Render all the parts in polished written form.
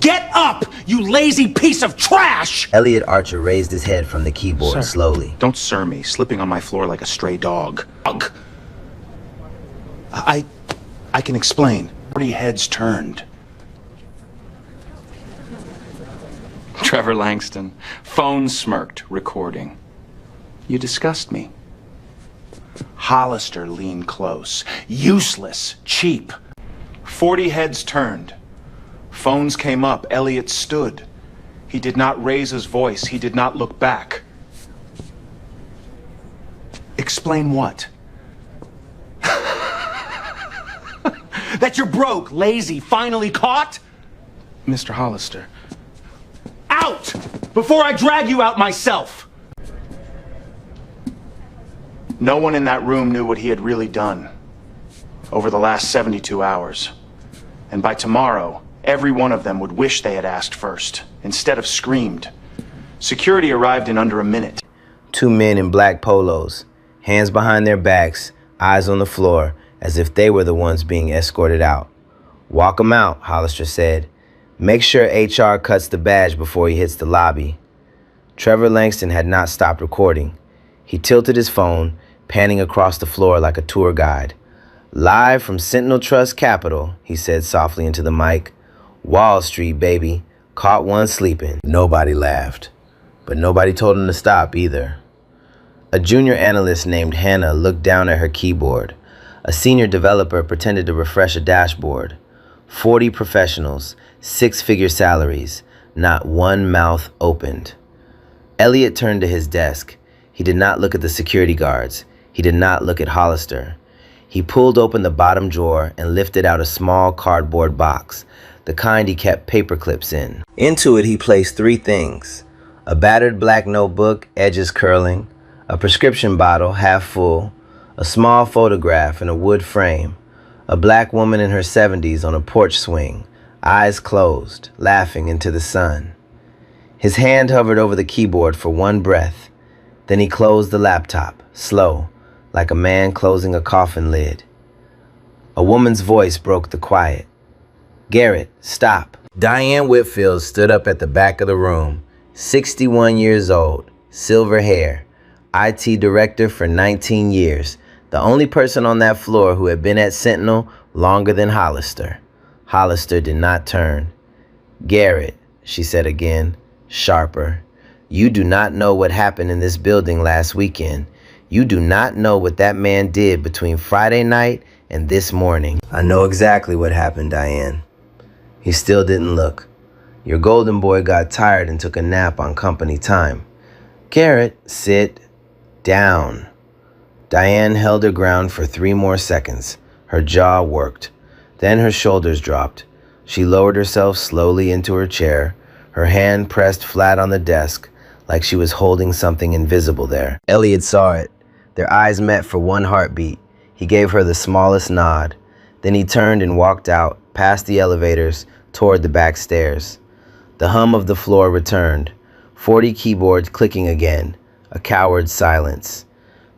Get up, you lazy piece of trash! Elliot Archer raised his head from the keyboard slowly. Don't sir me, slipping on my floor like a stray dog. Ugh. I can explain. 40 heads turned. Trevor Langston, phone smirked, recording. You disgust me. Hollister leaned close. Useless, cheap. 40 heads turned. Phones came up. Elliot stood. He did not raise his voice. He did not look back. Explain what? That you're broke, lazy, finally caught? Mr. Hollister. Out! Before I drag you out myself! No one in that room knew what he had really done over the last 72 hours. And by tomorrow, every one of them would wish they had asked first, instead of screamed. Security arrived in under a minute. Two men in black polos, hands behind their backs, eyes on the floor, as if they were the ones being escorted out. Walk him out, Hollister said. Make sure HR cuts the badge before he hits the lobby. Trevor Langston had not stopped recording. He tilted his phone, panning across the floor like a tour guide. Live from Sentinel Trust Capital, he said softly into the mic. Wall Street, baby. Caught one sleeping. Nobody laughed, but nobody told him to stop either. A junior analyst named Hannah looked down at her keyboard. A senior developer pretended to refresh a dashboard. 40 professionals, 6-figure salaries, not one mouth opened. Elliot turned to his desk. He did not look at the security guards. He did not look at Hollister. He pulled open the bottom drawer and lifted out a small cardboard box, the kind he kept paper clips in. Into it he placed 3 things: a battered black notebook, edges curling, a prescription bottle half full, a small photograph in a wood frame, a black woman in her 70s on a porch swing, eyes closed, laughing into the sun. His hand hovered over the keyboard for one breath. Then he closed the laptop, slow, like a man closing a coffin lid. A woman's voice broke the quiet. Garrett, stop. Diane Whitfield stood up at the back of the room, 61 years old, silver hair, IT director for 19 years, the only person on that floor who had been at Sentinel longer than Hollister. Hollister did not turn. Garrett, she said again, sharper, you do not know what happened in this building last weekend. You do not know what that man did between Friday night and this morning. I know exactly what happened, Diane. He still didn't look. Your golden boy got tired and took a nap on company time. Garrett, sit down. Diane held her ground for 3 more seconds. Her jaw worked. Then her shoulders dropped. She lowered herself slowly into her chair, her hand pressed flat on the desk, like she was holding something invisible there. Elliot saw it. Their eyes met for one heartbeat. He gave her the smallest nod. Then he turned and walked out, past the elevators, toward the back stairs. The hum of the floor returned. 40 keyboards clicking again. A coward's silence.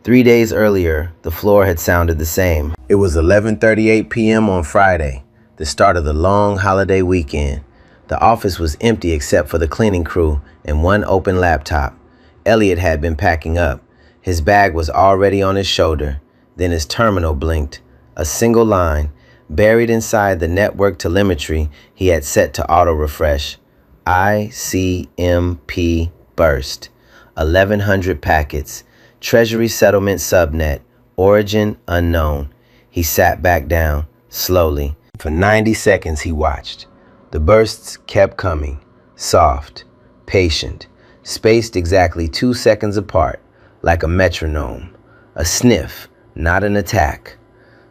3 days earlier, the floor had sounded the same. It was 11:38 p.m. on Friday, the start of the long holiday weekend. The office was empty except for the cleaning crew and one open laptop. Elliot had been packing up. His bag was already on his shoulder. Then his terminal blinked. A single line, buried inside the network telemetry he had set to auto-refresh. ICMP burst. 1,100 packets. Treasury settlement subnet. Origin unknown. He sat back down, slowly. For 90 seconds he watched. The bursts kept coming. Soft. Patient. Spaced exactly 2 seconds apart. Like a metronome. A sniff, not an attack.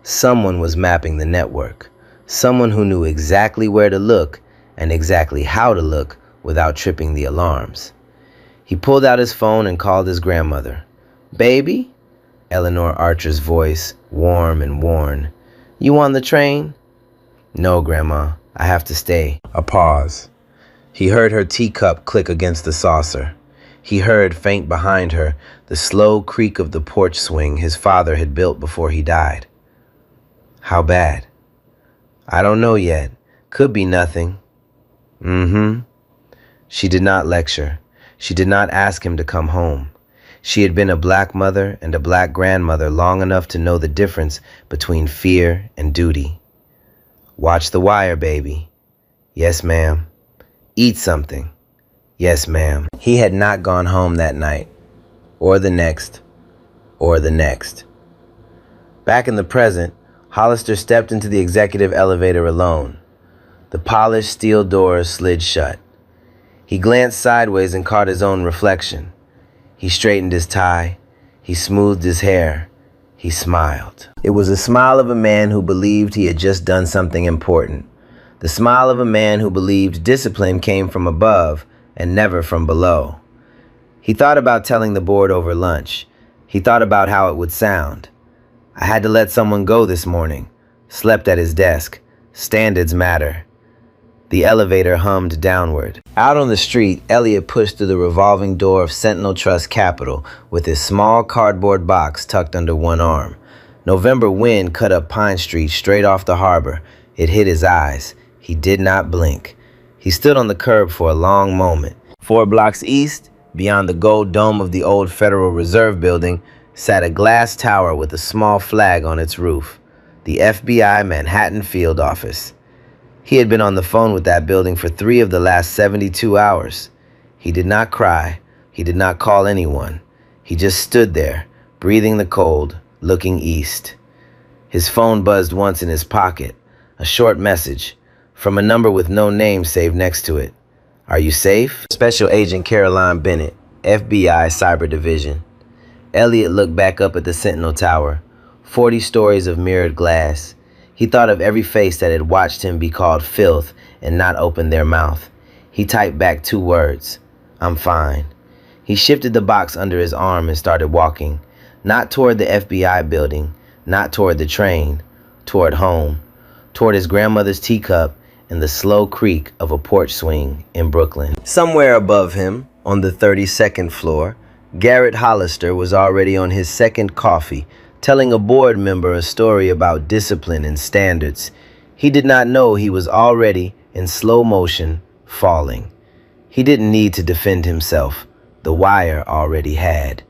Someone was mapping the network. Someone who knew exactly where to look and exactly how to look without tripping the alarms. He pulled out his phone and called his grandmother. Baby? Eleanor Archer's voice, warm and worn. You on the train? No, Grandma. I have to stay. A pause. He heard her teacup click against the saucer. He heard, faint behind her, the slow creak of the porch swing his father had built before he died. How bad? I don't know yet. Could be nothing. Mm-hmm. She did not lecture. She did not ask him to come home. She had been a black mother and a black grandmother long enough to know the difference between fear and duty. Watch The Wire, baby. Yes, ma'am. Eat something. Yes, ma'am. He had not gone home that night, or the next, or the next. Back in the present, Hollister stepped into the executive elevator alone. The polished steel doors slid shut. He glanced sideways and caught his own reflection. He straightened his tie. He smoothed his hair. He smiled. It was the smile of a man who believed he had just done something important. The smile of a man who believed discipline came from above and never from below. He thought about telling the board over lunch. He thought about how it would sound. I had to let someone go this morning. Slept at his desk. Standards matter. The elevator hummed downward. Out on the street, Elliot pushed through the revolving door of Sentinel Trust Capital with his small cardboard box tucked under one arm. November wind cut up Pine Street straight off the harbor. It hit his eyes. He did not blink. He stood on the curb for a long moment. 4 blocks east, beyond the gold dome of the old Federal Reserve Building, sat a glass tower with a small flag on its roof. The FBI Manhattan Field Office. He had been on the phone with that building for 3 of the last 72 hours. He did not cry. He did not call anyone. He just stood there, breathing the cold, looking east. His phone buzzed once in his pocket. A short message from a number with no name saved next to it. Are you safe? Special Agent Caroline Bennett, FBI Cyber Division. Elliot looked back up at the Sentinel Tower. 40 stories of mirrored glass. He thought of every face that had watched him be called filth and not open their mouth. He typed back 2 words. I'm fine. He shifted the box under his arm and started walking. Not toward the FBI building, not toward the train, toward home, toward his grandmother's teacup and the slow creak of a porch swing in Brooklyn. Somewhere above him, on the 32nd floor, Garrett Hollister was already on his second coffee, telling a board member a story about discipline and standards. He did not know he was already, in slow motion, falling. He didn't need to defend himself. The Wire already had.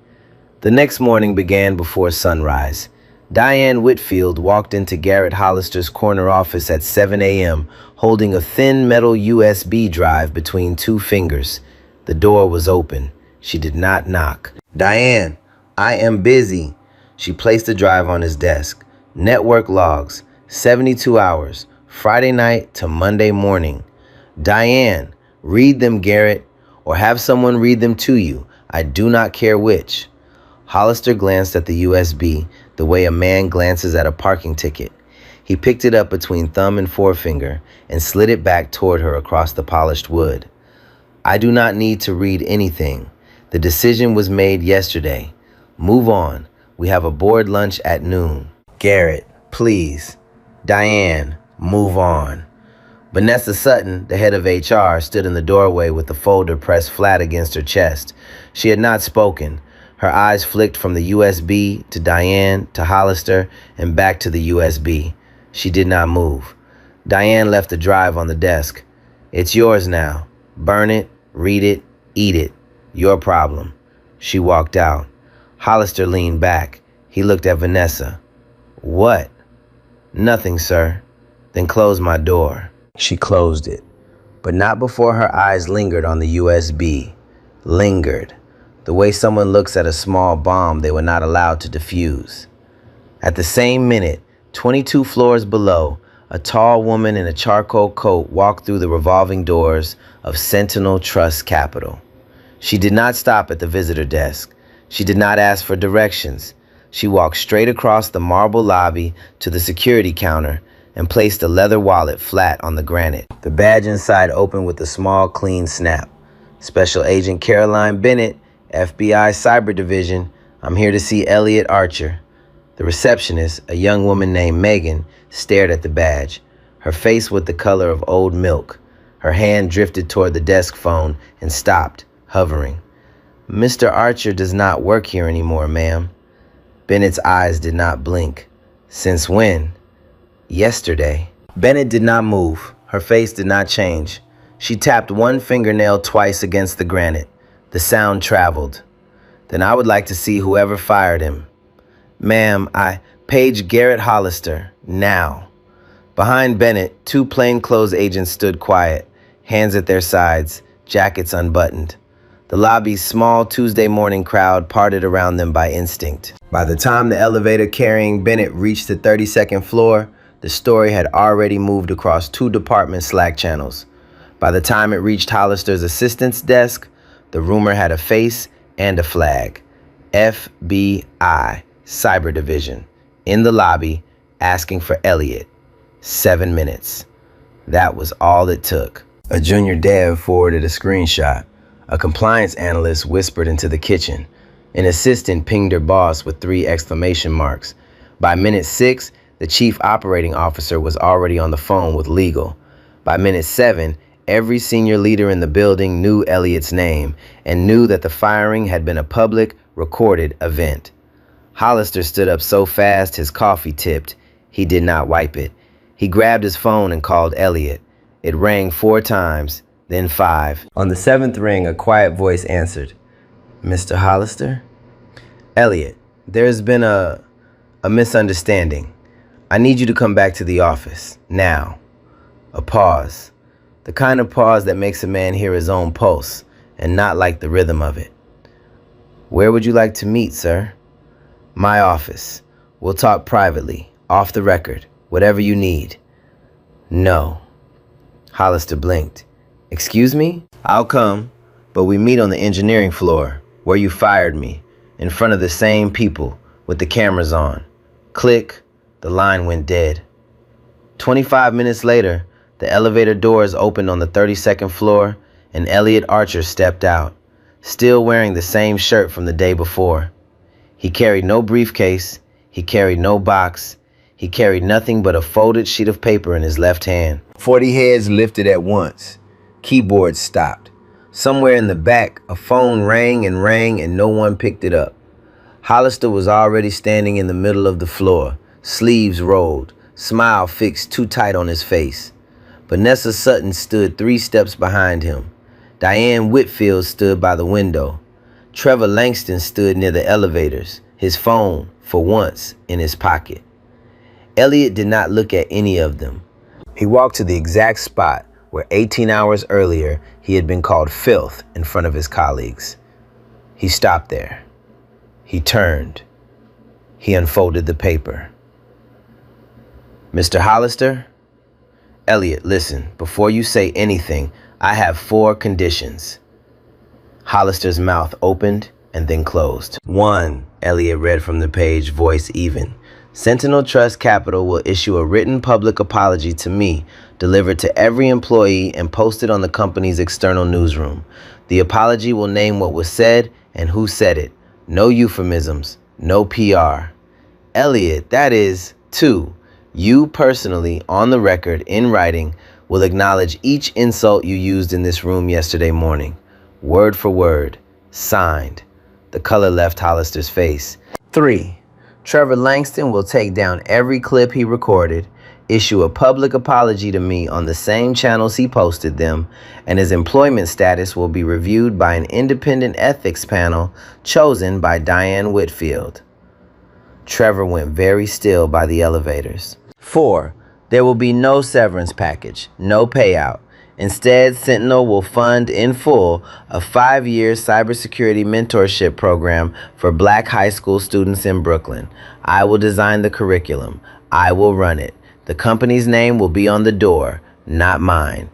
The next morning began before sunrise. Diane Whitfield walked into Garrett Hollister's corner office at 7 a.m., holding a thin metal USB drive between 2 fingers. The door was open. She did not knock. Diane, I am busy. She placed the drive on his desk. Network logs, 72 hours, Friday night to Monday morning. Diane, read them, Garrett, or have someone read them to you. I do not care which. Hollister glanced at the USB the way a man glances at a parking ticket. He picked it up between thumb and forefinger and slid it back toward her across the polished wood. I do not need to read anything. The decision was made yesterday. Move on. We have a board lunch at noon. Garrett, please. Diane, move on. Vanessa Sutton, the head of HR, stood in the doorway with the folder pressed flat against her chest. She had not spoken. Her eyes flicked from the USB to Diane to Hollister and back to the USB. She did not move. Diane left the drive on the desk. It's yours now. Burn it, read it, eat it. Your problem. She walked out. Hollister leaned back. He looked at Vanessa. What? Nothing, sir. Then close my door. She closed it, but not before her eyes lingered on the USB. Lingered. The way someone looks at a small bomb they were not allowed to defuse. At the same minute, 22 floors below, a tall woman in a charcoal coat walked through the revolving doors of Sentinel Trust Capital. She did not stop at the visitor desk. She did not ask for directions. She walked straight across the marble lobby to the security counter and placed a leather wallet flat on the granite. The badge inside opened with a small, clean snap. Special Agent Caroline Bennett, FBI Cyber Division. I'm here to see Elliot Archer. The receptionist, a young woman named Megan, stared at the badge. Her face was the color of old milk. Her hand drifted toward the desk phone and stopped, hovering. Mr. Archer does not work here anymore, ma'am. Bennett's eyes did not blink. Since when? Yesterday. Bennett did not move. Her face did not change. She tapped one fingernail twice against the granite. The sound traveled. Then I would like to see whoever fired him. Ma'am, Page Garrett Hollister, now. Behind Bennett, two plainclothes agents stood quiet, hands at their sides, jackets unbuttoned. The lobby's small Tuesday morning crowd parted around them by instinct. By the time the elevator carrying Bennett reached the 32nd floor, the story had already moved across 2 department Slack channels. By the time it reached Hollister's assistant's desk, the rumor had a face and a flag. FBI, Cyber Division, in the lobby, asking for Elliot. 7 minutes. That was all it took. A junior dev forwarded a screenshot. A compliance analyst whispered into the kitchen. An assistant pinged her boss with 3 exclamation marks. By minute 6, the chief operating officer was already on the phone with legal. By minute 7, every senior leader in the building knew Elliot's name and knew that the firing had been a public, recorded event. Hollister stood up so fast his coffee tipped. He did not wipe it. He grabbed his phone and called Elliot. It rang 4 times, then 5. On the 7th ring, a quiet voice answered. Mr. Hollister? Elliot, there's been a misunderstanding. I need you to come back to the office, now. A pause. The kind of pause that makes a man hear his own pulse, and not like the rhythm of it. Where would you like to meet, sir? My office. We'll talk privately, off the record, whatever you need. No. Hollister blinked. Excuse me? I'll come, but we meet on the engineering floor, where you fired me, in front of the same people, with the cameras on. Click, the line went dead. 25 minutes later, the elevator doors opened on the 32nd floor, and Elliot Archer stepped out, still wearing the same shirt from the day before. He carried no briefcase, he carried no box, he carried nothing but a folded sheet of paper in his left hand. 40 heads lifted at once. Keyboards stopped. Somewhere in the back, a phone rang and no one picked it up. Hollister was already standing in the middle of the floor, sleeves rolled, smile fixed too tight on his face. Vanessa Sutton stood 3 steps behind him. Diane Whitfield stood by the window. Trevor Langston stood near the elevators, his phone, for once, in his pocket. Elliot did not look at any of them. He walked to the exact spot where 18 hours earlier he had been called filth in front of his colleagues. He stopped there. He turned. He unfolded the paper. Mr. Hollister? Elliot, listen, before you say anything, I have 4 conditions. Hollister's mouth opened and then closed. 1, Elliot read from the page, voice even. Sentinel Trust Capital will issue a written public apology to me, delivered to every employee and posted on the company's external newsroom. The apology will name what was said and who said it. No euphemisms, no PR. Elliot, that is. 2, you personally, on the record, in writing, will acknowledge each insult you used in this room yesterday morning. Word for word. Signed. The color left Hollister's face. 3, Trevor Langston will take down every clip he recorded, issue a public apology to me on the same channels he posted them, and his employment status will be reviewed by an independent ethics panel chosen by Diane Whitfield. Trevor went very still by the elevators. 4, there will be no severance package, no payout. Instead, Sentinel will fund in full a 5-year cybersecurity mentorship program for Black high school students in Brooklyn. I will design the curriculum. I will run it. The company's name will be on the door, not mine.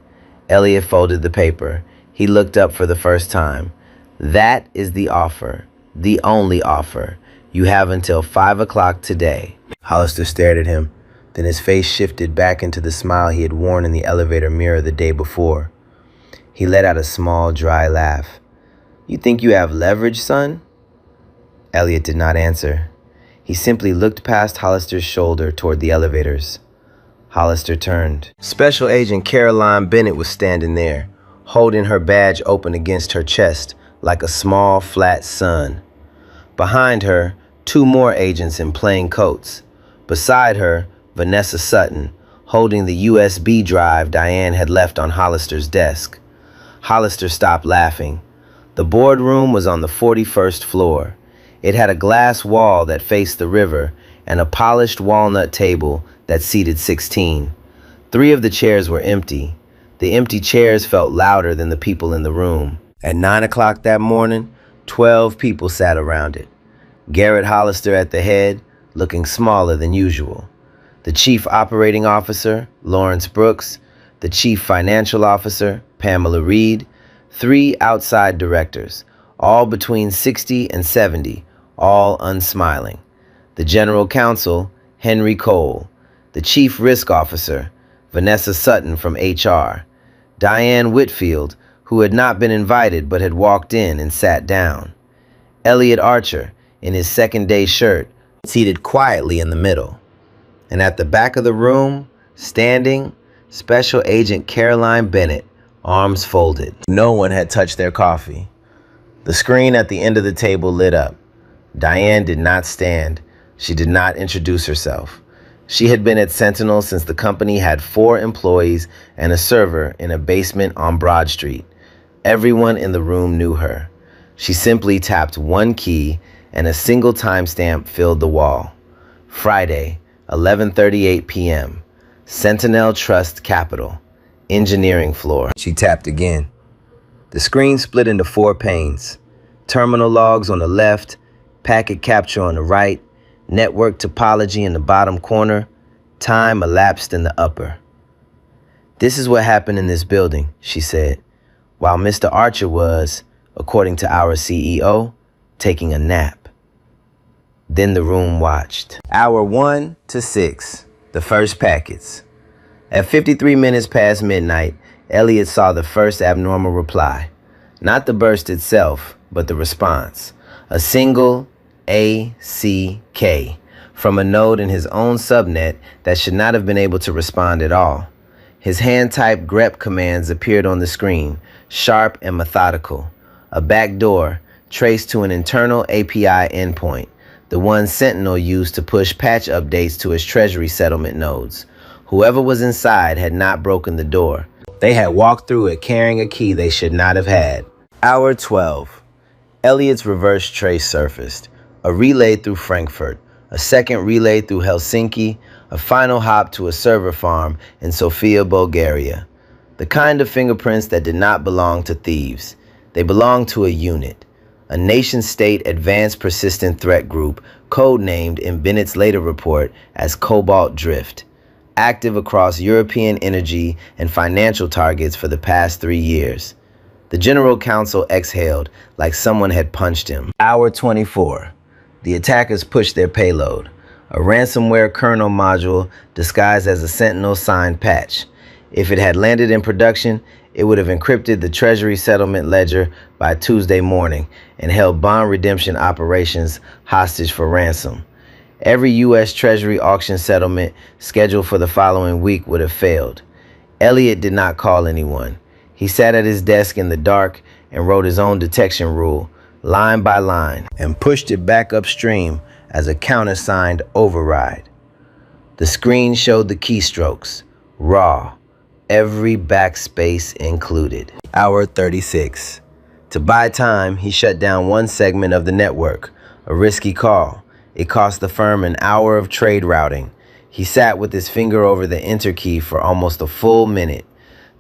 Elliot folded the paper. He looked up for the first time. That is the offer, the only offer. You have until 5 o'clock today. Hollister stared at him. Then his face shifted back into the smile he had worn in the elevator mirror the day before. He let out a small, dry laugh. You think you have leverage, son? Elliot did not answer. He simply looked past Hollister's shoulder toward the elevators. Hollister turned. Special Agent Caroline Bennett was standing there, holding her badge open against her chest like a small, flat sun. Behind her, 2 more agents in plain coats. Beside her, Vanessa Sutton, holding the USB drive Diane had left on Hollister's desk. Hollister stopped laughing. The boardroom was on the 41st floor. It had a glass wall that faced the river and a polished walnut table that seated 16. 3 of the chairs were empty. The empty chairs felt louder than the people in the room. At 9 o'clock that morning, 12 people sat around it. Garrett Hollister at the head, looking smaller than usual. The Chief Operating Officer, Lawrence Brooks. The Chief Financial Officer, Pamela Reed. 3 outside directors, all between 60 and 70, all unsmiling. The General Counsel, Henry Cole. The Chief Risk Officer, Vanessa Sutton from HR. Diane Whitfield, who had not been invited but had walked in and sat down. Elliot Archer, in his second-day shirt, seated quietly in the middle. And at the back of the room, standing, Special Agent Caroline Bennett, arms folded. No one had touched their coffee. The screen at the end of the table lit up. Diane did not stand. She did not introduce herself. She had been at Sentinel since the company had 4 employees and a server in a basement on Broad Street. Everyone in the room knew her. She simply tapped one key and a single timestamp filled the wall. Friday, 11:38 p.m. Sentinel Trust Capital, engineering floor. She tapped again. The screen split into 4 panes. Terminal logs on the left, packet capture on the right, network topology in the bottom corner, time elapsed in the upper. "This is what happened in this building," she said, while Mr. Archer was, according to our CEO, taking a nap. Then the room watched. Hour 1 to 6, the first packets. At 53 minutes past midnight, Elliot saw the first abnormal reply. Not the burst itself, but the response. A single ACK from a node in his own subnet that should not have been able to respond at all. His hand-typed grep commands appeared on the screen, sharp and methodical. A backdoor traced to an internal API endpoint, the one Sentinel used to push patch updates to his treasury settlement nodes. Whoever was inside had not broken the door. They had walked through it carrying a key they should not have had. Hour 12. Elliot's reverse trace surfaced. A relay through Frankfurt, a second relay through Helsinki, a final hop to a server farm in Sofia, Bulgaria. The kind of fingerprints that did not belong to thieves. They belonged to a unit, a nation-state advanced persistent threat group codenamed in Bennett's later report as Cobalt Drift, active across European energy and financial targets for the past 3 years. The General Counsel exhaled like someone had punched him. Hour 24. The attackers pushed their payload, a ransomware kernel module disguised as a Sentinel-signed patch. If it had landed in production, it would have encrypted the Treasury settlement ledger by Tuesday morning and held bond redemption operations hostage for ransom. Every U.S. Treasury auction settlement scheduled for the following week would have failed. Elliot did not call anyone. He sat at his desk in the dark and wrote his own detection rule, line by line, and pushed it back upstream as a countersigned override. The screen showed the keystrokes, raw, every backspace included. Hour 36. To buy time, he shut down one segment of the network, a risky call. It cost the firm an hour of trade routing. He sat with his finger over the enter key for almost a full minute.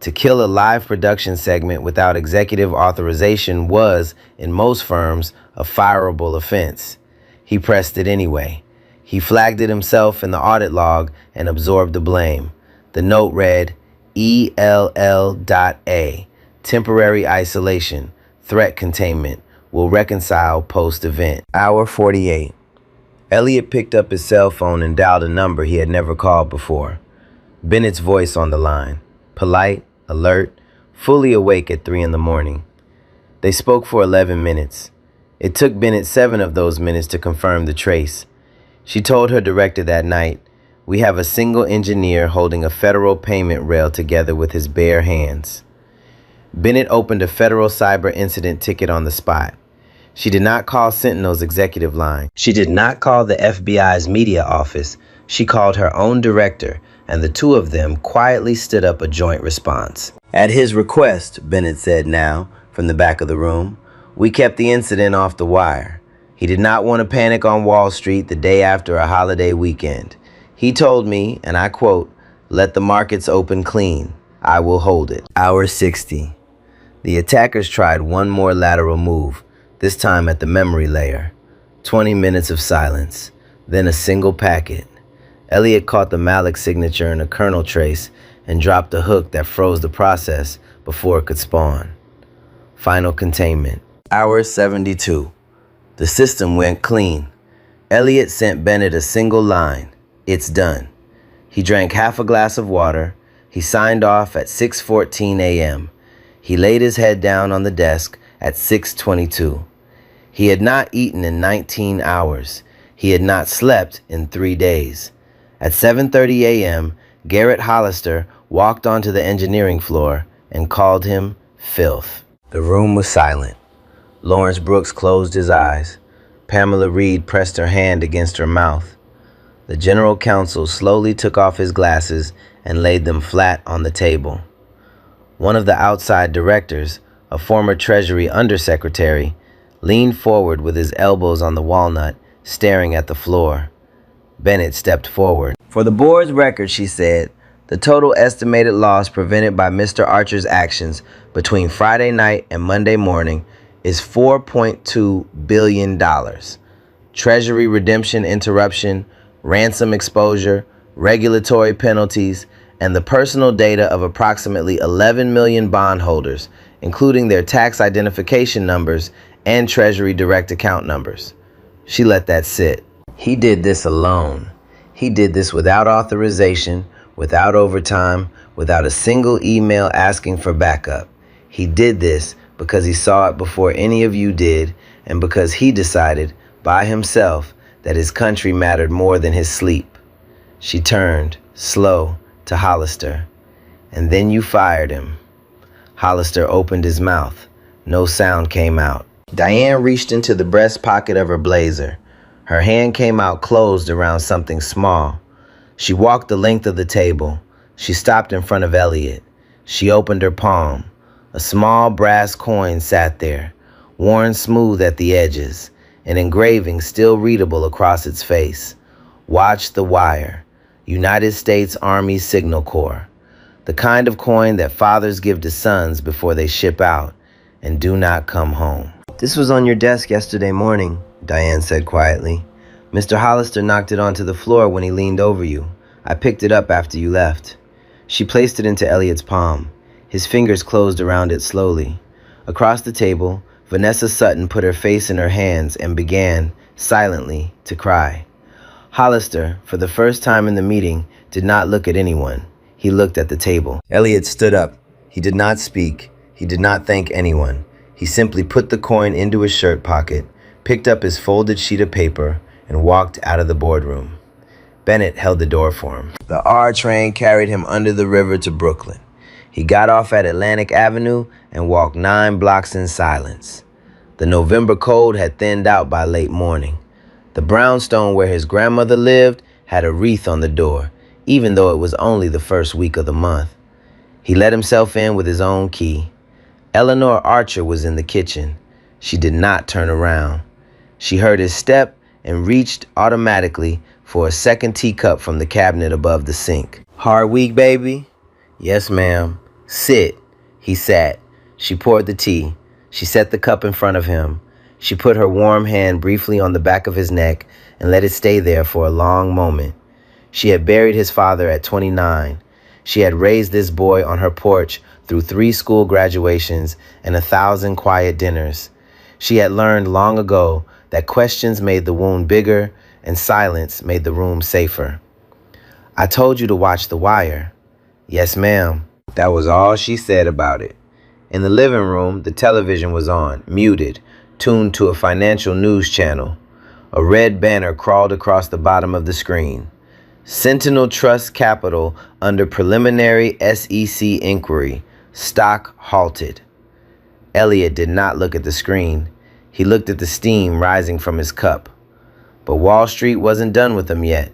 To kill a live production segment without executive authorization was, in most firms, a fireable offense. He pressed it anyway. He flagged it himself in the audit log and absorbed the blame. The note read, ELL.A, temporary isolation, threat containment, will reconcile post-event. Hour 48. Elliot picked up his cell phone and dialed a number he had never called before. Bennett's voice on the line, polite, alert, fully awake at 3 in the morning. They spoke for 11 minutes. It took Bennett 7 of those minutes to confirm the trace. She told her director that night, "We have a single engineer holding a federal payment rail together with his bare hands." Bennett opened a federal cyber incident ticket on the spot. She did not call Sentinel's executive line. She did not call the FBI's media office. She called her own director, and the two of them quietly stood up a joint response. At his request, Bennett said now, from the back of the room, we kept the incident off the wire. He did not want to panic on Wall Street the day after a holiday weekend. He told me, and I quote, "Let the markets open clean. I will hold it." Hour 60. The attackers tried one more lateral move, this time at the memory layer. 20 minutes of silence, then a single packet. Elliot caught the Malik signature in a kernel trace and dropped a hook that froze the process before it could spawn. Final containment. Hour 72. The system went clean. Elliot sent Bennett a single line. It's done. He drank half a glass of water. He signed off at 6:14 a.m. He laid his head down on the desk at 6:22. He had not eaten in 19 hours. He had not slept in 3 days. At 7:30 a.m., Garrett Hollister walked onto the engineering floor and called him filth. The room was silent. Lawrence Brooks closed his eyes. Pamela Reed pressed her hand against her mouth. The general counsel slowly took off his glasses and laid them flat on the table. One of the outside directors, a former Treasury undersecretary, leaned forward with his elbows on the walnut, staring at the floor. Bennett stepped forward. "For the board's record," she said, "the total estimated loss prevented by Mr. Archer's actions between Friday night and Monday morning is $4.2 billion. Treasury redemption interruption, ransom exposure, regulatory penalties, and the personal data of approximately 11 million bondholders, including their tax identification numbers and Treasury direct account numbers." She let that sit. He did this alone. He did this without authorization, without overtime, without a single email asking for backup. He did this because he saw it before any of you did, and because he decided, by himself, that his country mattered more than his sleep. She turned, slow, to Hollister. "And then you fired him." Hollister opened his mouth. No sound came out. Diane reached into the breast pocket of her blazer. Her hand came out closed around something small. She walked the length of the table. She stopped in front of Elliot. She opened her palm. A small brass coin sat there, worn smooth at the edges, an engraving still readable across its face. "Watch the wire. United States Army Signal Corps." The kind of coin that fathers give to sons before they ship out and do not come home. "This was on your desk yesterday morning," Diane said quietly. "Mr. Hollister knocked it onto the floor when he leaned over you. I picked it up after you left." She placed it into Elliot's palm. His fingers closed around it slowly. Across the table, Vanessa Sutton put her face in her hands and began, silently, to cry. Hollister, for the first time in the meeting, did not look at anyone. He looked at the table. Elliot stood up. He did not speak. He did not thank anyone. He simply put the coin into his shirt pocket, picked up his folded sheet of paper, and walked out of the boardroom. Bennett held the door for him. The R train carried him under the river to Brooklyn. He got off at Atlantic Avenue and walked 9 blocks in silence. The November cold had thinned out by late morning. The brownstone where his grandmother lived had a wreath on the door, even though it was only the first week of the month. He let himself in with his own key. Eleanor Archer was in the kitchen. She did not turn around. She heard his step and reached automatically for a second teacup from the cabinet above the sink. "Hard week, baby?" "Yes, ma'am." "Sit." He sat. She poured the tea. She set the cup in front of him. She put her warm hand briefly on the back of his neck and let it stay there for a long moment. She had buried his father at 29. She had raised this boy on her porch through 3 school graduations and 1,000 quiet dinners. She had learned long ago that questions made the wound bigger and silence made the room safer. "I told you to watch the wire." "Yes, ma'am." That was all she said about it. In the living room, the television was on, muted, tuned to a financial news channel. A red banner crawled across the bottom of the screen. "Sentinel Trust Capital under preliminary SEC inquiry. Stock halted." Elliot did not look at the screen. He looked at the steam rising from his cup. But Wall Street wasn't done with him yet.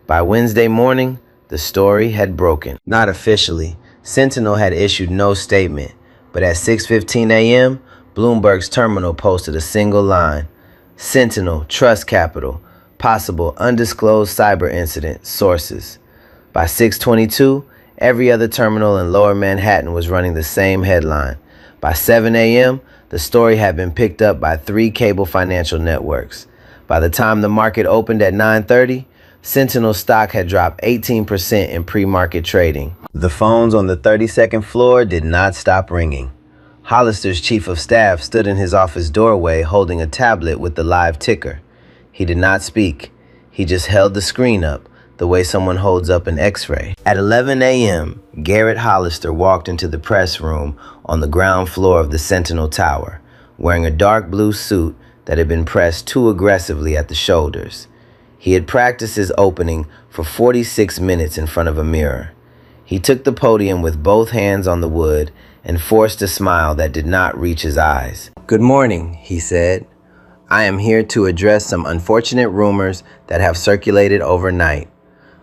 By Wednesday morning, The story had broken. Not officially. Sentinel had issued no statement, but at 6:15 a.m., Bloomberg's terminal posted a single line. Sentinel, Trust Capital, possible undisclosed cyber incident, sources. By 6:22, every other terminal in Lower Manhattan was running the same headline. By 7 a.m., the story had been picked up by 3 cable financial networks. By the time the market opened at 9:30, Sentinel stock had dropped 18% in pre-market trading. The phones on the 32nd floor did not stop ringing. Hollister's chief of staff stood in his office doorway holding a tablet with the live ticker. He did not speak. He just held the screen up, the way someone holds up an x-ray. At 11 a.m., Garrett Hollister walked into the press room on the ground floor of the Sentinel Tower, wearing a dark blue suit that had been pressed too aggressively at the shoulders. He had practiced his opening for 46 minutes in front of a mirror. He took the podium with both hands on the wood and forced a smile that did not reach his eyes. "Good morning," he said. "I am here to address some unfortunate rumors that have circulated overnight.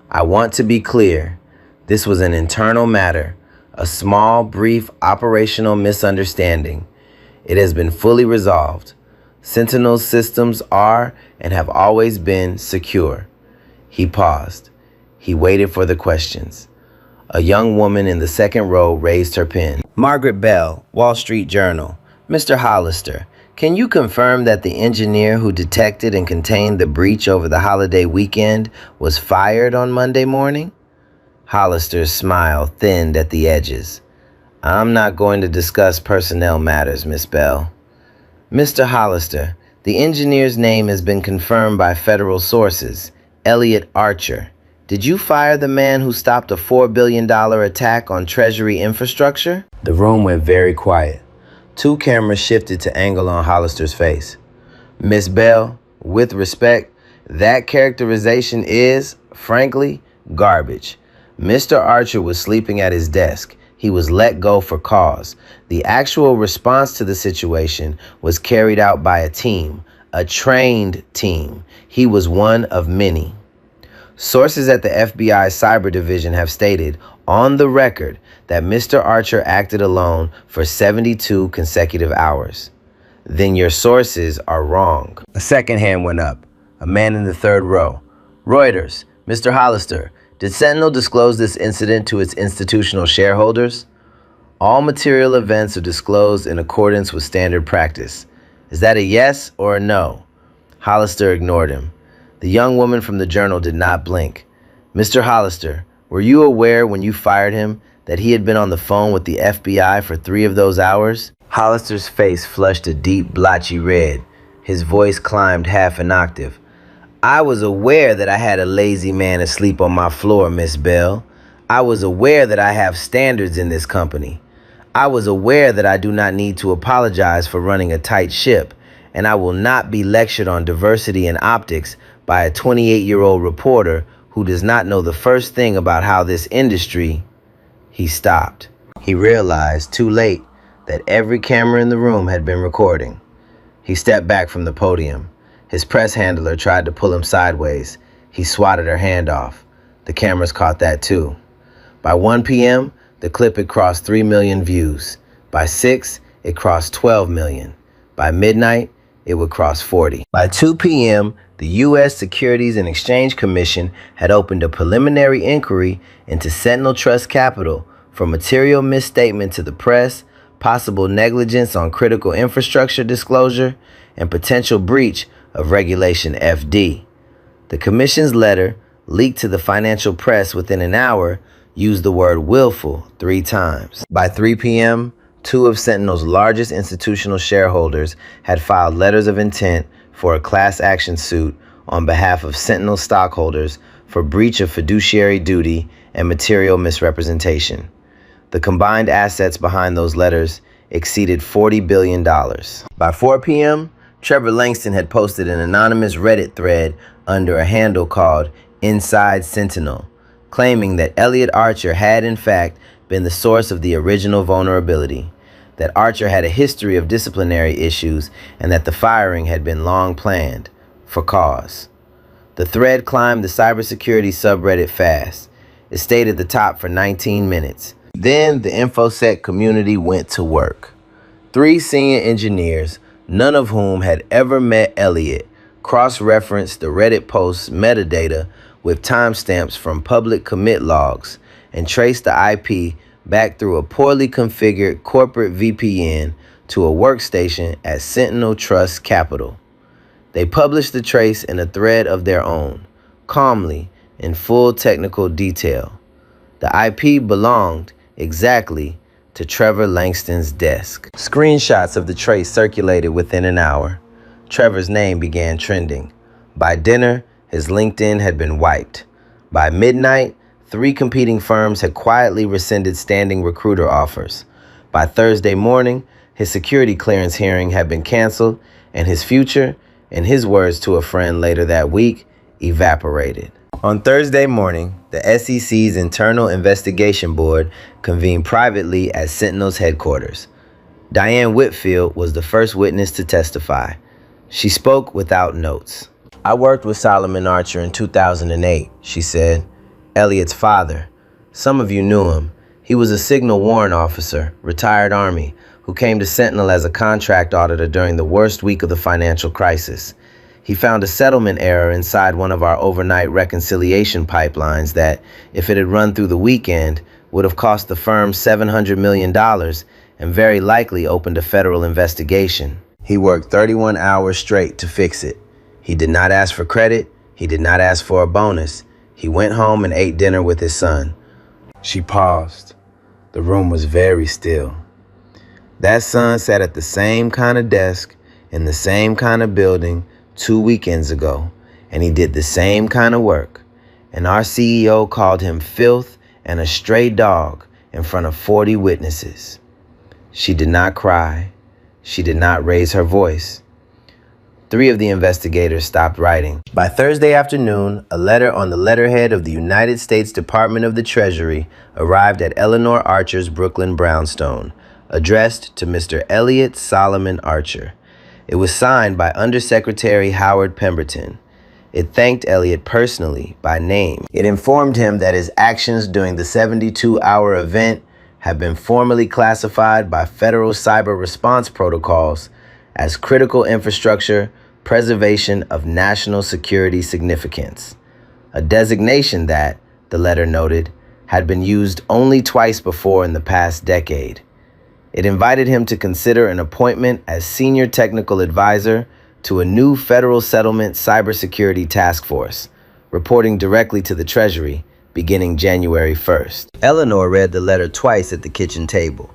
I want to be clear. This was an internal matter, a small, brief operational misunderstanding. It has been fully resolved. Sentinel's systems are and have always been secure." He paused. He waited for the questions. A young woman in the second row raised her pen. Margaret Bell, Wall Street Journal. "Mr. Hollister, can you confirm that the engineer who detected and contained the breach over the holiday weekend was fired on Monday morning?" Hollister's smile thinned at the edges. "I'm not going to discuss personnel matters, Miss Bell." "Mr. Hollister, the engineer's name has been confirmed by federal sources, Elliot Archer. Did you fire the man who stopped a $4 billion attack on Treasury infrastructure?" The room went very quiet. 2 cameras shifted to angle on Hollister's face. "Miss Bell, with respect, that characterization is, frankly, garbage. Mr. Archer was sleeping at his desk. He was let go for cause. The actual response to the situation was carried out by a team, a trained team. He was one of many." Sources at the FBI Cyber Division have stated, on the record, that Mr. Archer acted alone for 72 consecutive hours. "Then your sources are wrong." A second hand went up. A man in the third row. "Reuters, Mr. Hollister, did Sentinel disclose this incident to its institutional shareholders?" "All material events are disclosed in accordance with standard practice." "Is that a yes or a no?" Hollister ignored him. The young woman from the journal did not blink. "Mr. Hollister, were you aware when you fired him that he had been on the phone with the FBI for 3 of those hours?" Hollister's face flushed a deep, blotchy red. His voice climbed half an octave. "I was aware that I had a lazy man asleep on my floor, Miss Bell. I was aware that I have standards in this company. I was aware that I do not need to apologize for running a tight ship, and I will not be lectured on diversity and optics by a 28-year-old reporter who does not know the first thing about how this industry—" He stopped. He realized, too late, that every camera in the room had been recording. He stepped back from the podium. His press handler tried to pull him sideways. He swatted her hand off. The cameras caught that too. By 1 p.m., the clip had crossed 3 million views. By 6, it crossed 12 million. By midnight, it would cross 40. By 2 p.m., the U.S. Securities and Exchange Commission had opened a preliminary inquiry into Sentinel Trust Capital for material misstatement to the press, possible negligence on critical infrastructure disclosure, and potential breach of Regulation FD. The Commission's letter, leaked to the financial press within an hour, used the word willful 3 times. By 3 p.m., 2 of Sentinel's largest institutional shareholders had filed letters of intent for a class action suit on behalf of Sentinel stockholders for breach of fiduciary duty and material misrepresentation. The combined assets behind those letters exceeded $40 billion. By 4 p.m., Trevor Langston had posted an anonymous Reddit thread under a handle called Inside Sentinel, claiming that Elliot Archer had in fact been the source of the original vulnerability, that Archer had a history of disciplinary issues, and that the firing had been long planned, for cause. The thread climbed the cybersecurity subreddit fast. It stayed at the top for 19 minutes. Then the InfoSec community went to work. 3 senior engineers, none of whom had ever met Elliot, cross-referenced the Reddit post's metadata with timestamps from public commit logs and traced the IP back through a poorly configured corporate VPN to a workstation at Sentinel Trust Capital. They published the trace in a thread of their own, calmly, in full technical detail. The IP belonged, exactly, to Trevor Langston's desk. Screenshots of the trace circulated within an hour. Trevor's name began trending. By dinner, his LinkedIn had been wiped. By midnight, 3 competing firms had quietly rescinded standing recruiter offers. By Thursday morning, his security clearance hearing had been canceled, and his future, in his words to a friend later that week, evaporated. On Thursday morning, the SEC's Internal Investigation Board convened privately at Sentinel's headquarters. Diane Whitfield was the first witness to testify. She spoke without notes. "I worked with Solomon Archer in 2008, she said. Elliot's father. Some of you knew him. He was a signal warrant officer, retired Army, who came to Sentinel as a contract auditor during the worst week of the financial crisis. He found a settlement error inside one of our overnight reconciliation pipelines that, if it had run through the weekend, would have cost the firm $700 million and very likely opened a federal investigation. He worked 31 hours straight to fix it. He did not ask for credit. He did not ask for a bonus. He went home and ate dinner with his son." She paused. The room was very still. "That son sat at the same kind of desk in the same kind of building 2 weekends ago, and he did the same kind of work. And our CEO called him filth and a stray dog in front of 40 witnesses." She did not cry. She did not raise her voice. 3 of the investigators stopped writing. By Thursday afternoon, a letter on the letterhead of the United States Department of the Treasury arrived at Eleanor Archer's Brooklyn brownstone, addressed to Mr. Elliot Solomon Archer. It was signed by Undersecretary Howard Pemberton. It thanked Elliot personally, by name. It informed him that his actions during the 72-hour event had been formally classified by federal cyber response protocols as critical infrastructure preservation of national security significance, a designation that, the letter noted, had been used only twice before in the past decade. It invited him to consider an appointment as senior technical advisor to a new federal settlement cybersecurity task force, reporting directly to the Treasury beginning January 1st. Eleanor read the letter twice at the kitchen table.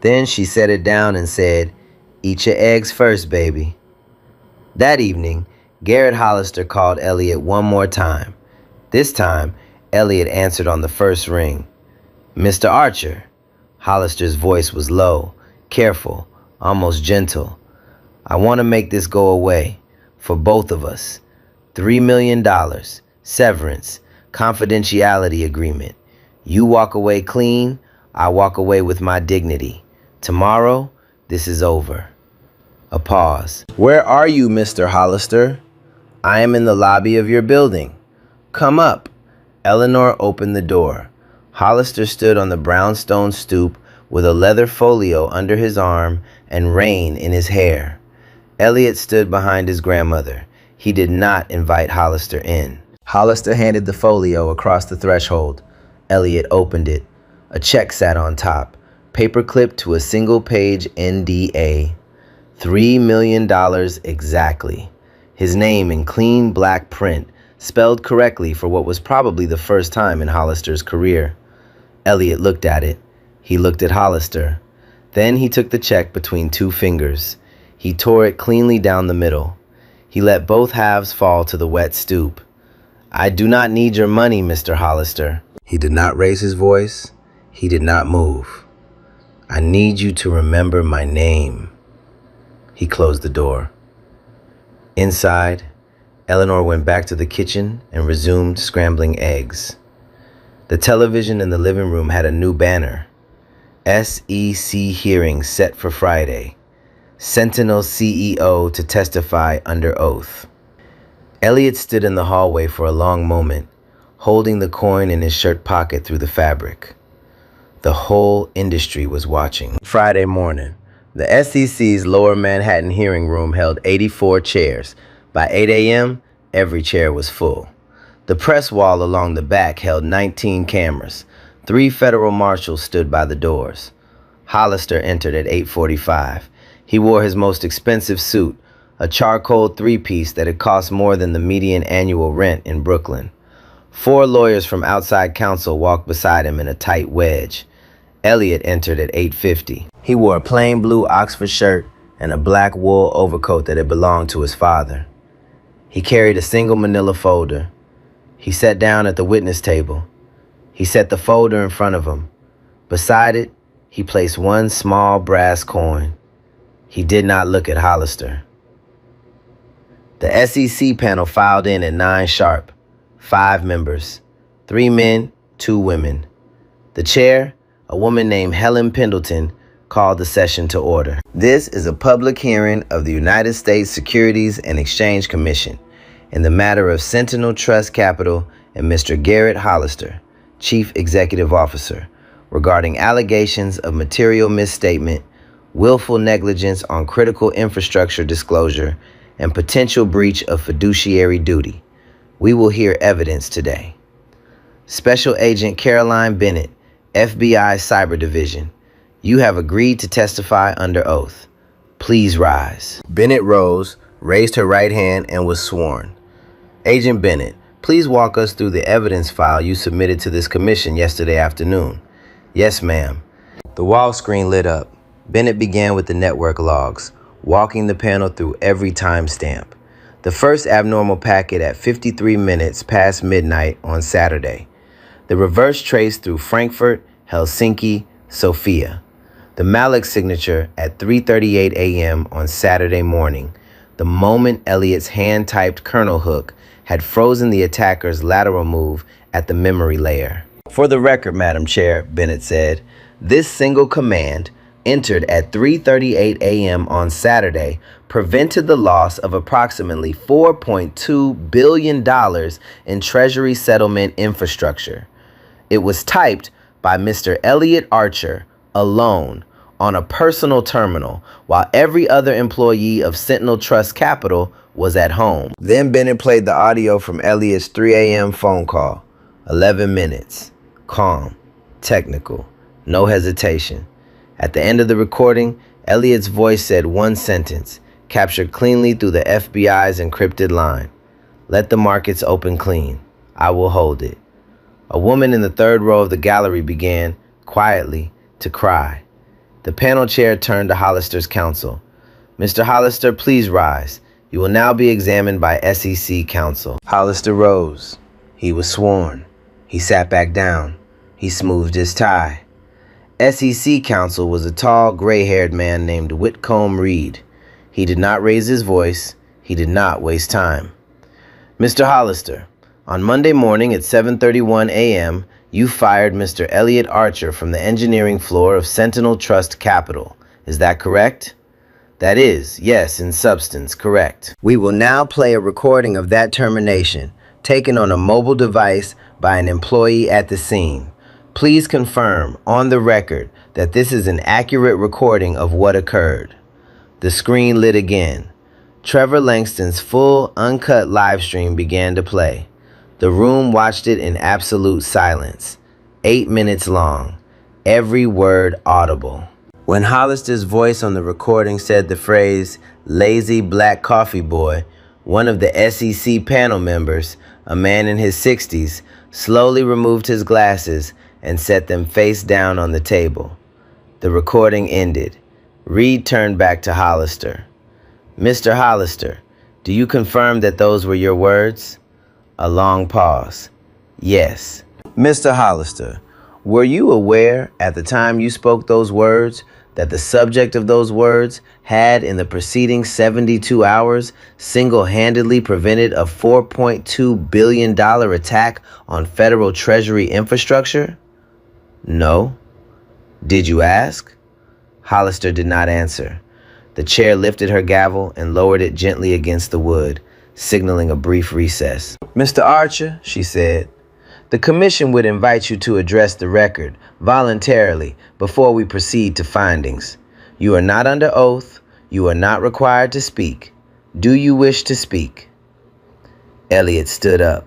Then she set it down and said, "Eat your eggs first, baby." That evening, Garrett Hollister called Elliot one more time. This time, Elliot answered on the first ring. "Mr. Archer." Hollister's voice was low, careful, almost gentle. "I want to make this go away, for both of us. $3 million, severance, confidentiality agreement. You walk away clean, I walk away with my dignity. Tomorrow, this is over." A pause. "Where are you, Mr. Hollister?" "I am in the lobby of your building." "Come up." Eleanor opened the door. Hollister stood on the brownstone stoop with a leather folio under his arm and rain in his hair. Elliot stood behind his grandmother. He did not invite Hollister in. Hollister handed the folio across the threshold. Elliot opened it. A check sat on top, paper clipped to a single-page NDA. $3 million exactly. His name in clean black print, spelled correctly for what was probably the first time in Hollister's career. Elliot looked at it. He looked at Hollister. Then he took the check between 2 fingers. He tore it cleanly down the middle. He let both halves fall to the wet stoop. "I do not need your money, Mr. Hollister." He did not raise his voice. He did not move. "I need you to remember my name." He closed the door. Inside, Eleanor went back to the kitchen and resumed scrambling eggs. The television in the living room had a new banner. SEC hearing set for Friday. Sentinel CEO to testify under oath. Elliot stood in the hallway for a long moment, holding the coin in his shirt pocket through the fabric. The whole industry was watching. Friday morning, the SEC's Lower Manhattan hearing room held 84 chairs. By 8 a.m., every chair was full. The press wall along the back held 19 cameras. 3 federal marshals stood by the doors. Hollister entered at 8:45. He wore his most expensive suit, a charcoal 3-piece that had cost more than the median annual rent in Brooklyn. 4 lawyers from outside counsel walked beside him in a tight wedge. Elliot entered at 8:50. He wore a plain blue Oxford shirt and a black wool overcoat that had belonged to his father. He carried a single manila folder. He sat down at the witness table. He set the folder in front of him. Beside it, he placed one small brass coin. He did not look at Hollister. The SEC panel filed in at 9 sharp. 5 members, 3 men, 2 women. The chair, a woman named Helen Pendleton, called the session to order. This is a public hearing of the United States Securities and Exchange Commission in the matter of Sentinel Trust Capital and Mr. Garrett Hollister, Chief Executive Officer, regarding allegations of material misstatement, willful negligence on critical infrastructure disclosure, and potential breach of fiduciary duty. We will hear evidence today. Special Agent Caroline Bennett, FBI Cyber Division, you have agreed to testify under oath. Please rise. Bennett rose, raised her right hand, and was sworn. Agent Bennett, please walk us through the evidence file you submitted to this commission yesterday afternoon. Yes, ma'am. The wall screen lit up. Bennett began with the network logs, walking the panel through every timestamp. The first abnormal packet at 53 minutes past midnight on Saturday. The reverse trace through Frankfurt, Helsinki, Sofia. The Malik signature at 3:38 a.m. on Saturday morning, the moment Elliot's hand-typed kernel hook had frozen the attacker's lateral move at the memory layer. For the record, Madam Chair, Bennett said, this single command, entered at 3:38 a.m. on Saturday, prevented the loss of approximately $4.2 billion in Treasury settlement infrastructure. It was typed by Mr. Elliot Archer alone on a personal terminal while every other employee of Sentinel Trust Capital was at home. Then Bennett played the audio from Elliot's 3 a.m. phone call. 11 minutes. Calm. Technical. No hesitation. At the end of the recording, Elliot's voice said one sentence, captured cleanly through the FBI's encrypted line. Let the markets open clean. I will hold it. A woman in the third row of the gallery began, quietly, to cry. The panel chair turned to Hollister's counsel. Mr. Hollister, please rise. You will now be examined by SEC counsel. Hollister rose. He was sworn. He sat back down. He smoothed his tie. SEC counsel was a tall, gray-haired man named Whitcomb Reed. He did not raise his voice. He did not waste time. Mr. Hollister, on Monday morning at 7:31 a.m., you fired Mr. Elliot Archer from the engineering floor of Sentinel Trust Capital. Is that correct? That is, yes, in substance, correct. We will now play a recording of that termination, taken on a mobile device by an employee at the scene. Please confirm, on the record, that this is an accurate recording of what occurred. The screen lit again. Trevor Langston's full, uncut live stream began to play. The room watched it in absolute silence. 8 minutes long. Every word audible. When Hollister's voice on the recording said the phrase, lazy black coffee boy, one of the SEC panel members, a man in his 60s, slowly removed his glasses and set them face down on the table. The recording ended. Reed turned back to Hollister. Mr. Hollister, do you confirm that those were your words? A long pause. Yes. Mr. Hollister, were you aware at the time you spoke those words that the subject of those words had in the preceding 72 hours single-handedly prevented a $4.2 billion attack on federal Treasury infrastructure? No. Did you ask? Hollister did not answer. The chair lifted her gavel and lowered it gently against the wood, signaling a brief recess. Mr. Archer, she said, The commission would invite you to address the record voluntarily before we proceed to findings. You are not under oath. You are not required to speak. Do you wish to speak? Elliot stood up.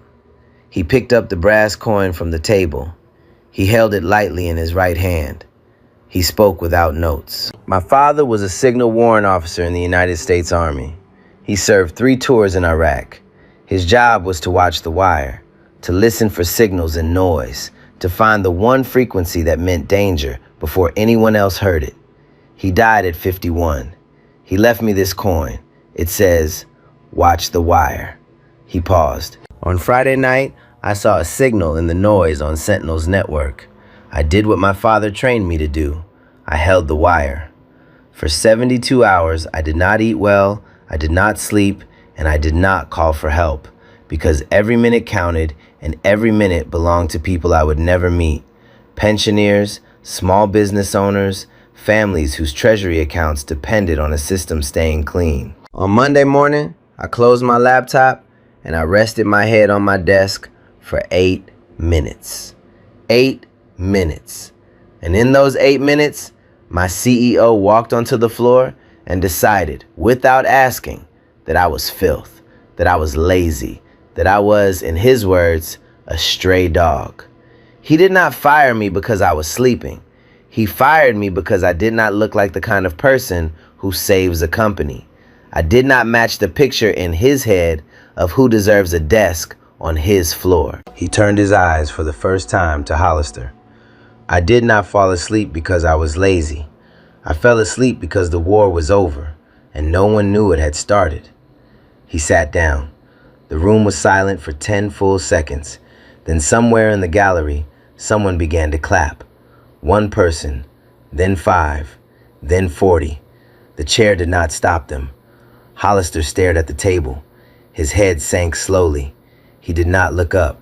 He picked up the brass coin from the table. He held it lightly in his right hand. He spoke without notes. My father was a signal warrant officer in the United States Army. He served 3 tours in Iraq. His job was to watch the wire, to listen for signals and noise, to find the one frequency that meant danger before anyone else heard it. He died at 51. He left me this coin. It says, "Watch the wire." He paused. On Friday night, I saw a signal in the noise on Sentinel's network. I did what my father trained me to do. I held the wire. For 72 hours, I did not eat well, I did not sleep, and I did not call for help, because every minute counted and every minute belonged to people I would never meet. Pensioners, small business owners, families whose treasury accounts depended on a system staying clean. On Monday morning, I closed my laptop and I rested my head on my desk for 8 minutes. 8 minutes. And in those 8 minutes, my CEO walked onto the floor and decided, without asking, that I was filth, that I was lazy, that I was, in his words, a stray dog. He did not fire me because I was sleeping. He fired me because I did not look like the kind of person who saves a company. I did not match the picture in his head of who deserves a desk on his floor. He turned his eyes for the first time to Hollister. I did not fall asleep because I was lazy. I fell asleep because the war was over and no one knew it had started. He sat down. The room was silent for 10 full seconds. Then somewhere in the gallery, someone began to clap. 1 person, then 5, then 40. The chair did not stop them. Hollister stared at the table. His head sank slowly. He did not look up.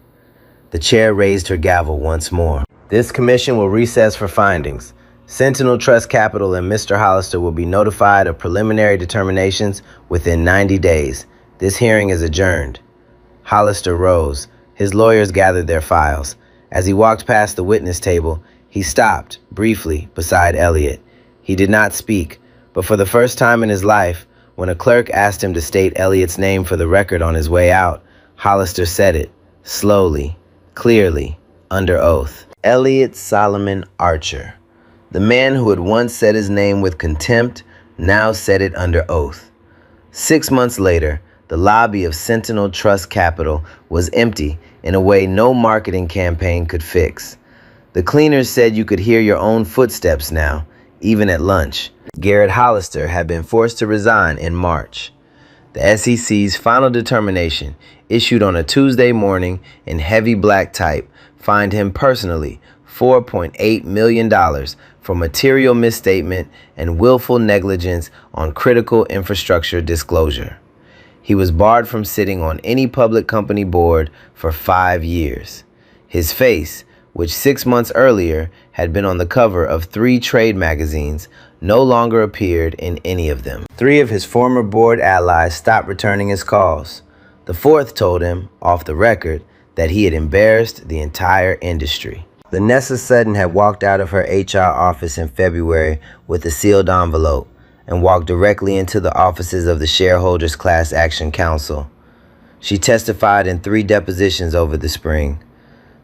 The chair raised her gavel once more. This commission will recess for findings. Sentinel Trust Capital and Mr. Hollister will be notified of preliminary determinations within 90 days. This hearing is adjourned. Hollister rose. His lawyers gathered their files. As he walked past the witness table, he stopped briefly beside Elliot. He did not speak, but for the first time in his life, when a clerk asked him to state Elliot's name for the record on his way out, Hollister said it, slowly, clearly, under oath. Elliot Solomon Archer. The man who had once said his name with contempt now said it under oath. 6 months later, the lobby of Sentinel Trust Capital was empty in a way no marketing campaign could fix. The cleaners said you could hear your own footsteps now, even at lunch. Garrett Hollister had been forced to resign in March. The SEC's final determination, issued on a Tuesday morning in heavy black type, fined him personally $4.8 million for material misstatement and willful negligence on critical infrastructure disclosure. He was barred from sitting on any public company board for 5 years. His face, which 6 months earlier had been on the cover of 3 trade magazines, no longer appeared in any of them. 3 of his former board allies stopped returning his calls. The 4th told him, off the record, that he had embarrassed the entire industry. Vanessa Sutton had walked out of her HR office in February with a sealed envelope and walked directly into the offices of the Shareholders Class Action Council. She testified in 3 depositions over the spring.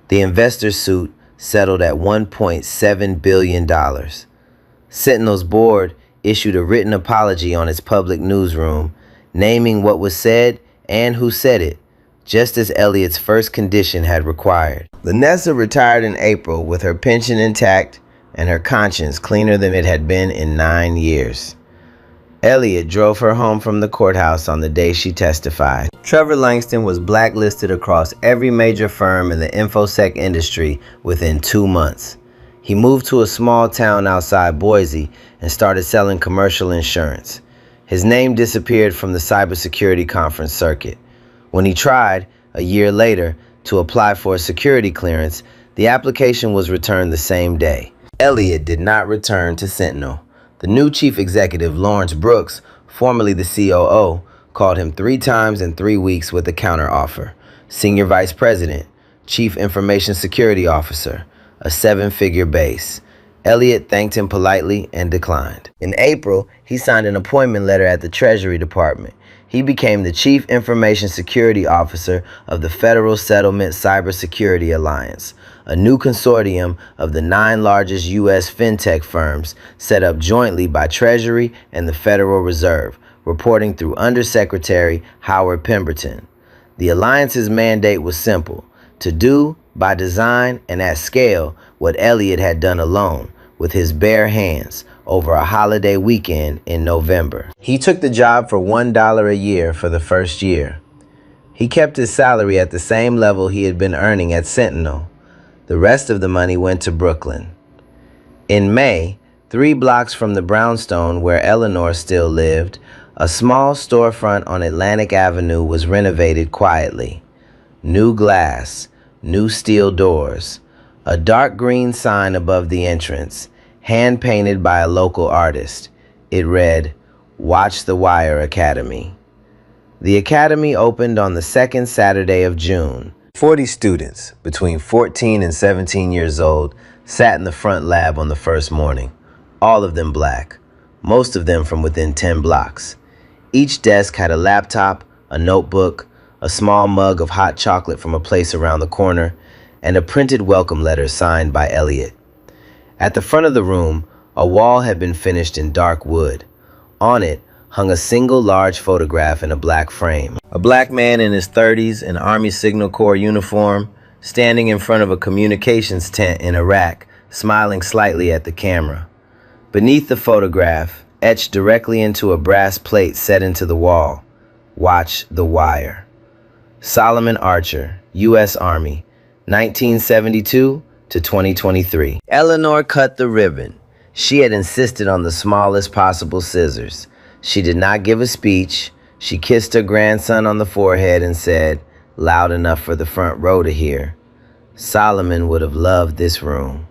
The investor suit settled at $1.7 billion. Sentinel's board issued a written apology on its public newsroom, naming what was said and who said it, just as Elliot's first condition had required. Vanessa retired in April with her pension intact and her conscience cleaner than it had been in 9 years. Elliot drove her home from the courthouse on the day she testified. Trevor Langston was blacklisted across every major firm in the InfoSec industry within 2 months. He moved to a small town outside Boise and started selling commercial insurance. His name disappeared from the cybersecurity conference circuit. When he tried, a year later, to apply for a security clearance, the application was returned the same day. Elliot did not return to Sentinel. The new chief executive, Lawrence Brooks, formerly the COO, called him 3 times in 3 weeks with a counteroffer. Senior vice president, Chief Information Security Officer, a 7-figure base. Elliot thanked him politely and declined. In April, he signed an appointment letter at the Treasury Department. He became the Chief Information Security Officer of the Federal Settlement Cybersecurity Alliance, a new consortium of the 9 largest U.S. fintech firms set up jointly by Treasury and the Federal Reserve, reporting through Undersecretary Howard Pemberton. The alliance's mandate was simple: to do, by design and at scale, what Elliot had done alone, with his bare hands, over a holiday weekend in November. He took the job for $1 a year for the first year. He kept his salary at the same level he had been earning at Sentinel. The rest of the money went to Brooklyn. In May, 3 blocks from the brownstone where Eleanor still lived, a small storefront on Atlantic Avenue was renovated quietly. New glass, new steel doors, a dark green sign above the entrance, hand-painted by a local artist. It read, "Watch the Wire Academy." The academy opened on the second Saturday of June. 40 students, between 14 and 17 years old, sat in the front lab on the first morning, all of them black, most of them from within 10 blocks. Each desk had a laptop, a notebook, a small mug of hot chocolate from a place around the corner, and a printed welcome letter signed by Elliot. At the front of the room, a wall had been finished in dark wood. On it hung a single large photograph in a black frame. A black man in his 30s in Army Signal Corps uniform, standing in front of a communications tent in Iraq, smiling slightly at the camera. Beneath the photograph, etched directly into a brass plate set into the wall, "Watch the Wire." Solomon Archer, U.S. Army, 1972 to 2023. Eleanor cut the ribbon. She had insisted on the smallest possible scissors. She did not give a speech. She kissed her grandson on the forehead and said, loud enough for the front row to hear, "Solomon would have loved this room."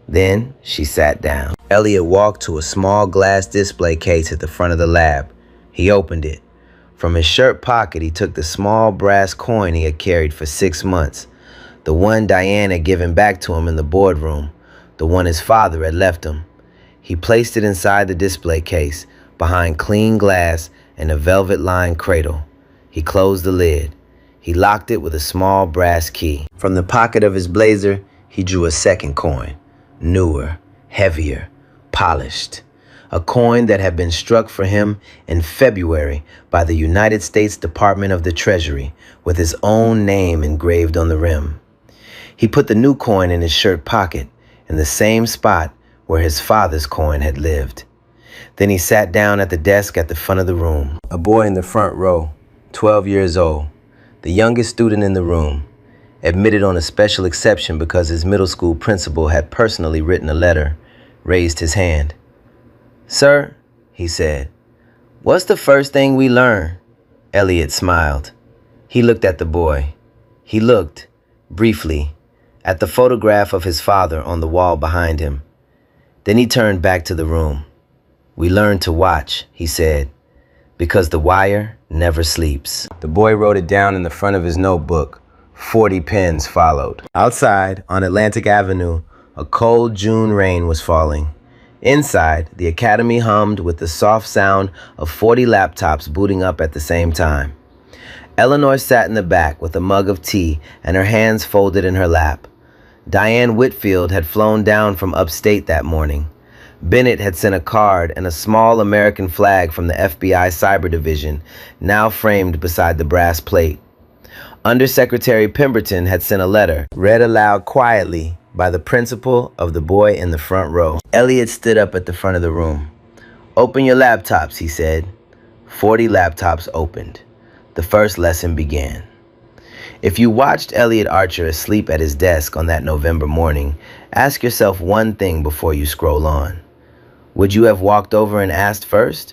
Then she sat down. Elliot walked to a small glass display case at the front of the lab. He opened it. From his shirt pocket, he took the small brass coin he had carried for 6 months, the one Diane had given back to him in the boardroom, the one his father had left him. He placed it inside the display case, behind clean glass and a velvet-lined cradle. He closed the lid. He locked it with a small brass key. From the pocket of his blazer, he drew a second coin, newer, heavier, polished. A coin that had been struck for him in February by the United States Department of the Treasury, with his own name engraved on the rim. He put the new coin in his shirt pocket, in the same spot where his father's coin had lived. Then he sat down at the desk at the front of the room. A boy in the front row, 12 years old, the youngest student in the room, admitted on a special exception because his middle school principal had personally written a letter, raised his hand. "Sir," he said, "what's the first thing we learn?" Elliot smiled. He looked at the boy. He looked, briefly, at the photograph of his father on the wall behind him. Then he turned back to the room. "We learn to watch," he said, "because the wire never sleeps." The boy wrote it down in the front of his notebook. 40 pens followed. Outside, on Atlantic Avenue, a cold June rain was falling. Inside, the academy hummed with the soft sound of 40 laptops booting up at the same time. Eleanor sat in the back with a mug of tea and her hands folded in her lap. Diane Whitfield had flown down from upstate that morning. Bennett had sent a card and a small American flag from the FBI Cyber Division, now framed beside the brass plate. Undersecretary Pemberton had sent a letter, read aloud quietly by the principal of the boy in the front row. Elliot stood up at the front of the room. "Open your laptops," he said. 40 laptops opened. The first lesson began. If you watched Elliot Archer asleep at his desk on that November morning, ask yourself one thing before you scroll on. Would you have walked over and asked first?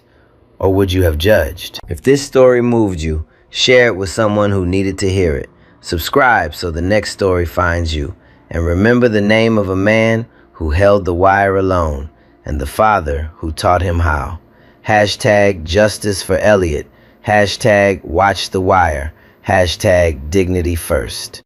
Or would you have judged? If this story moved you, share it with someone who needed to hear it. Subscribe so the next story finds you. And remember the name of a man who held the wire alone and the father who taught him how. Hashtag justice for Elliot. Hashtag watch the wire. Hashtag dignity first.